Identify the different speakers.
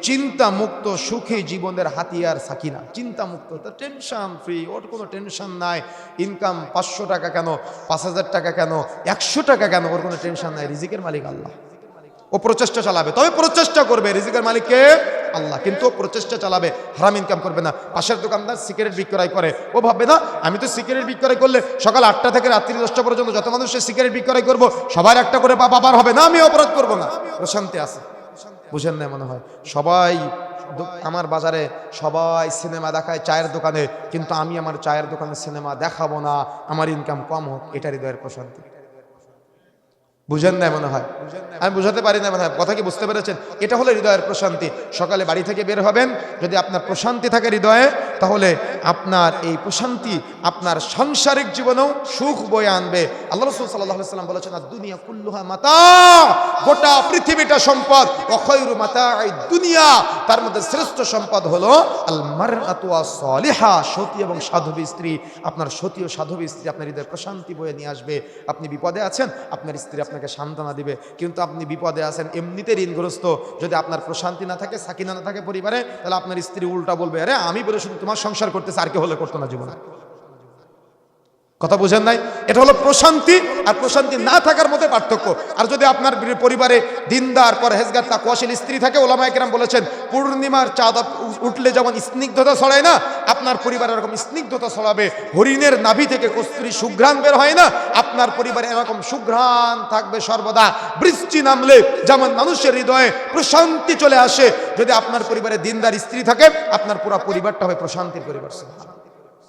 Speaker 1: চিন্তা মুক্ত সুখী জীবনের হাতিয়ার সাকিনা। চিন্তা মুক্ত, টেনশন ফ্রি, ওর কোনো টেনশন নাই। ইনকাম 500 টাকা কেন, 5000 টাকা কেন, 100 টাকা কেন, ওর কোনো টেনশন নাই। রিজিকের মালিক আল্লাহ, ও প্রচেষ্টা চালাবে। তবে প্রচেষ্টা করবে, রিজিকের মালিককে আল্লাহ, কিন্তু প্রচেষ্টা চালাবে, হারাম ইনকাম করবে না। পাশের দোকানদার সিগারেট বিক্রয় করে, ও ভাববে না আমি তো সিগারেট বিক্রয় করলে সকাল 8টা থেকে রাত্রি 10টা পর্যন্ত যত মানুষের সিগারেট বিক্রয় করবো সবার একটা করে পাবার হবে না, আমি অপরাধ করবো না। প্রশান্তি আছে, বুঝেন না মনে হয়? সবাই আমার বাজারে সবাই সিনেমা দেখায় চায়ের দোকানে, কিন্তু আমি আমার চায়ের দোকানে সিনেমা দেখাবো না, আমার ইনকাম কম হোক, এটা হৃদয়ের প্রশান্তি। বুঝেন না মনে হয়? আমি বুঝাতে পারি না মনে হয়, কথা কি বুঝতে পেরেছেন? এটা হলো হৃদয়ের প্রশান্তি। সকালে বাড়ি থেকে বের হবেন, যদি আপনার প্রশান্তি থাকে হৃদয়ে, তাহলে আপনার এই প্রশান্তি আপনার সাংসারিক জীবনেও সুখ বয়ে আনবে। আল্লাহ রাসূল সাল্লাল্লাহু আলাইহি ওয়াসাল্লাম বলেছেন, দুনিয়া কুল্লুহা মাতা, গোটা পৃথিবীটা সম্পদ, ওয়া খায়রু মাতাঈদ দুনিয়া, তার মধ্যে শ্রেষ্ঠ সম্পদ হলো আল মারআতু আস-সালিহা, সতী এবং সাধবী স্ত্রী। আপনার সতী ও সাধবী স্ত্রী আপনার হৃদয়ে প্রশান্তি বয়ে নিয়ে আসবে। আপনি বিপদে আছেন, আপনার স্ত্রী আপনাকে সান্ত্বনা দিবে, কিন্তু আপনি বিপদে আছেন, এমনিতে ঋণগ্রস্ত, যদি আপনার প্রশান্তি না থাকে, সাকিনা না থাকে পরিবারে, তাহলে আপনার স্ত্রী উল্টা বলবে, আরে আমি বলে শুধু তোমার সংসার করতেছে, আর কে হলে করতো না জীবনে। কথা বুঝেন নাই? এটা হলো প্রশান্তি আর প্রশান্তি না থাকার মধ্যে পার্থক্য। আর যদি আপনার পরিবারে দিনদার, পরহেজগার, তাকওয়াশীল স্ত্রী থাকে, ওলামায়ে কেরাম বলেছেন পূর্ণিমার চাঁদ উঠলে যেমন স্নিগ্ধতা ছড়ায় না, আপনার পরিবারে এরকম স্নিগ্ধতা ছড়াবে। হরিণের নাভি থেকে কস্তুরী সুঘ্রাণ বের হয় না, আপনার পরিবারে এরকম সুঘ্রাণ থাকবে সর্বদা। বৃষ্টি নামলে যেমন মানুষের হৃদয়ে প্রশান্তি চলে আসে, যদি আপনার পরিবারে দিনদার স্ত্রী থাকে, আপনার পুরো পরিবারটা হবে প্রশান্তির পরিবার।